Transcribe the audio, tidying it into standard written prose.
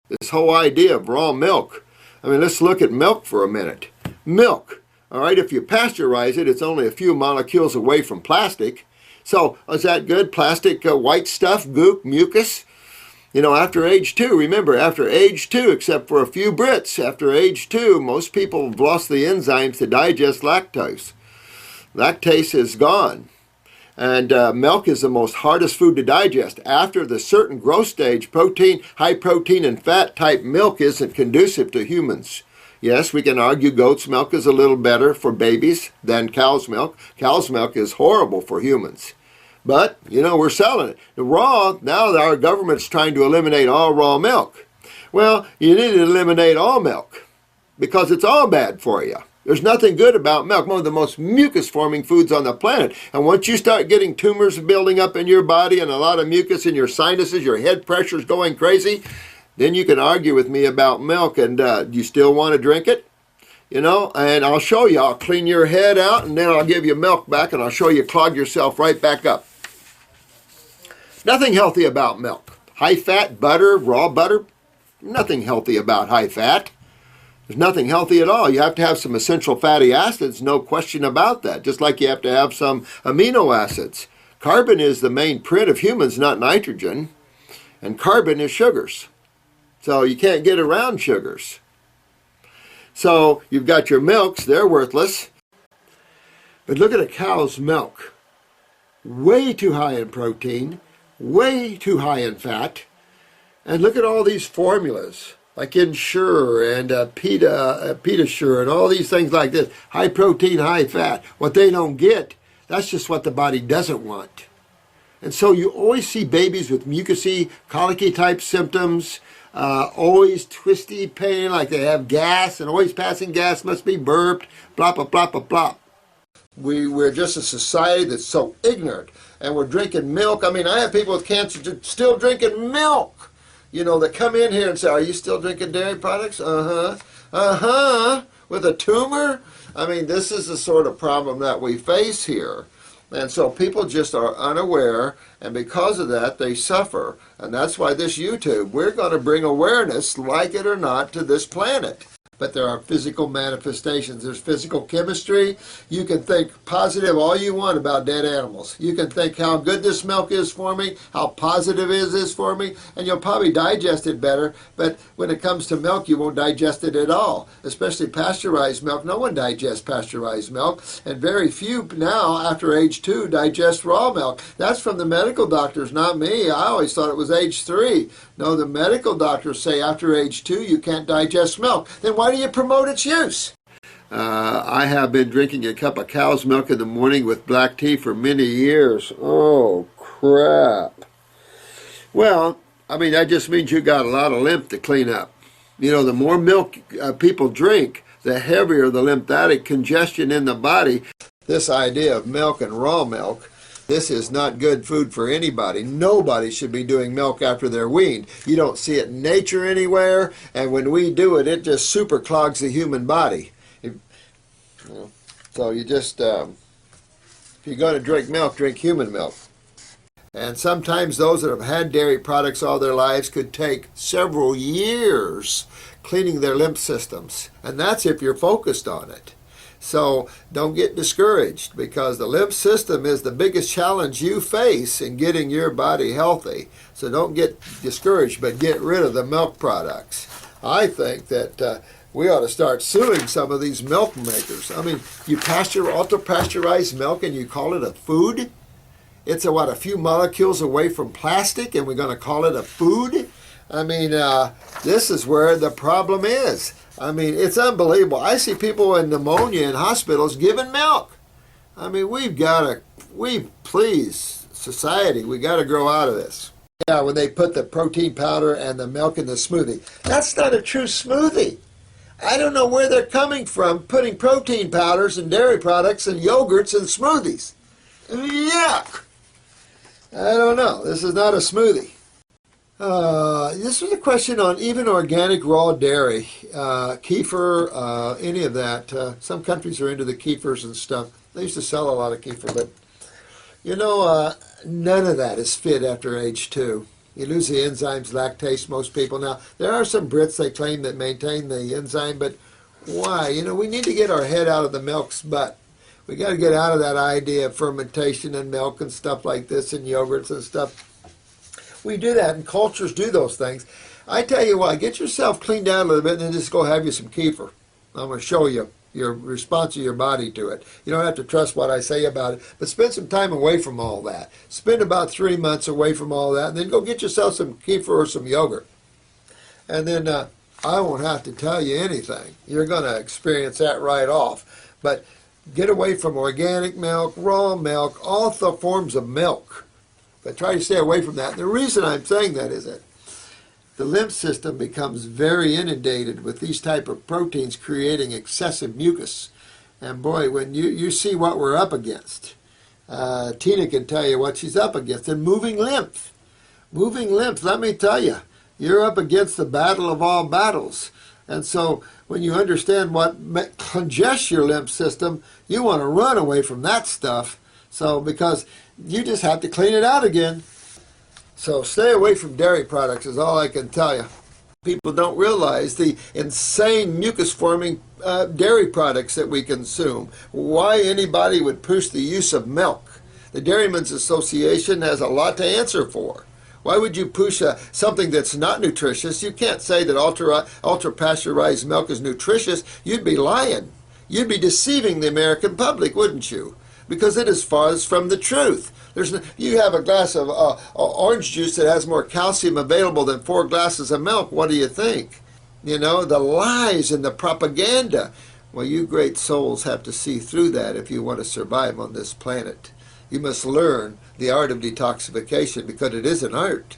This whole idea of raw milk. I mean, let's look at milk for a minute. Milk, all right, if you pasteurize it, it's only a few molecules away from plastic. So is that good? Plastic white stuff, goop, mucus? You know, after age 2, remember, after age 2, except for a few Brits, after age 2, most people have lost the enzymes to digest lactose. Lactase is gone. And milk is the most hardest food to digest. After the certain growth stage, protein, high protein and fat type milk isn't conducive to humans. Yes, we can argue goat's milk is a little better for babies than cow's milk. Cow's milk is horrible for humans. But, you know, we're selling it. The raw, now our government's trying to eliminate all raw milk. Well, you need to eliminate all milk because it's all bad for you. There's nothing good about milk, one of the most mucus-forming foods on the planet. And once you start getting tumors building up in your body and a lot of mucus in your sinuses, your head pressure's going crazy, then you can argue with me about milk. And you still want to drink it? You know, and I'll show you. I'll clean your head out, and then I'll give you milk back, and I'll show you clog yourself right back up. Nothing healthy about milk. High fat, butter, raw butter, nothing healthy about high fat. There's nothing healthy at all. You have to have some essential fatty acids, no question about that, just like you have to have some amino acids. Carbon is the main print of humans, not nitrogen, and carbon is sugars. So you can't get around sugars. So you've got your milks, they're worthless. But look at a cow's milk. Way too high in protein, way too high in fat. And look at all these formulas, like Ensure and Pedisure and all these things like this. High protein, high fat. What they don't get, that's just what the body doesn't want. And so you always see babies with mucousy, colicky type symptoms, always twisty pain, like they have gas and always passing gas, must be burped, blah, blah, blah, blah, blah. We're just a society that's so ignorant, and we're drinking milk. I mean, I have people with cancer still drinking milk, you know, that come in here and say, are you still drinking dairy products? With a tumor? I mean, this is the sort of problem that we face here. And so people just are unaware, and because of that, they suffer. And that's why this YouTube, we're going to bring awareness, like it or not, to this planet. But there are physical manifestations. There's physical chemistry. You can think positive all you want about dead animals. You can think how good this milk is for me, how positive it is for me, and you'll probably digest it better. But when it comes to milk, you won't digest it at all, especially pasteurized milk. No one digests pasteurized milk, and very few now, after age 2, digest raw milk. That's from the medical doctors, not me. I always thought it was age 3. No, the medical doctors say after age 2, you can't digest milk. Then why do you promote its use? I have been drinking a cup of cow's milk in the morning with black tea for many years. Oh, crap. Well, I mean, that just means you got a lot of lymph to clean up. You know, the more milk people drink, the heavier the lymphatic congestion in the body. This idea of milk and raw milk, this is not good food for anybody. Nobody should be doing milk after they're weaned. You don't see it in nature anywhere, and when we do it, it just super clogs the human body. So you just, if you're going to drink milk, drink human milk. And sometimes those that have had dairy products all their lives could take several years cleaning their lymph systems. And that's if you're focused on it. So don't get discouraged, because the lymph system is the biggest challenge you face in getting your body healthy. So don't get discouraged, but get rid of the milk products. I think that we ought to start suing some of these milk makers. I mean, you ultra-pasteurized milk and you call it a food? It's a few molecules away from plastic, and we're going to call it a food? I mean, this is where the problem is. I mean, it's unbelievable. I see people with pneumonia in hospitals giving milk. I mean, please, society, we got to grow out of this. Yeah, when they put the protein powder and the milk in the smoothie. That's not a true smoothie. I don't know where they're coming from, putting protein powders and dairy products and yogurts in smoothies. Yuck! I don't know. This is not a smoothie. This was a question on even organic raw dairy, kefir, any of that. Some countries are into the kefirs and stuff. They used to sell a lot of kefir, but you know, none of that is fit after age 2. You lose the enzymes, lactase, most people. Now, there are some Brits, they claim, that maintain the enzyme, but why? You know, we need to get our head out of the milk's butt. We got to get out of that idea of fermentation and milk and stuff like this and yogurts and stuff. We do that, and cultures do those things. I tell you what, get yourself cleaned out a little bit and then just go have you some kefir. I'm going to show you your response of your body to it. You don't have to trust what I say about it, but spend some time away from all that. Spend about 3 months away from all that, and then go get yourself some kefir or some yogurt. And then I won't have to tell you anything. You're going to experience that right off. But get away from organic milk, raw milk, all the forms of milk. But try to stay away from that. And the reason I'm saying that is that the lymph system becomes very inundated with these type of proteins, creating excessive mucus. And boy, when you see what we're up against, Tina can tell you what she's up against. And moving lymph. Moving lymph, let me tell you, you're up against the battle of all battles. And so when you understand what congests your lymph system, you want to run away from that stuff. So because you just have to clean it out again. So stay away from dairy products is all I can tell you. People don't realize the insane mucus-forming dairy products that we consume. Why anybody would push the use of milk. The Dairymen's Association has a lot to answer for. Why would you push something that's not nutritious? You can't say that ultra-pasteurized milk is nutritious. You'd be lying. You'd be deceiving the American public, wouldn't you? Because it is far from the truth. You have a glass of orange juice that has more calcium available than 4 glasses of milk. What do you think? You know, the lies and the propaganda. Well, you great souls have to see through that if you want to survive on this planet. You must learn the art of detoxification, because it is an art.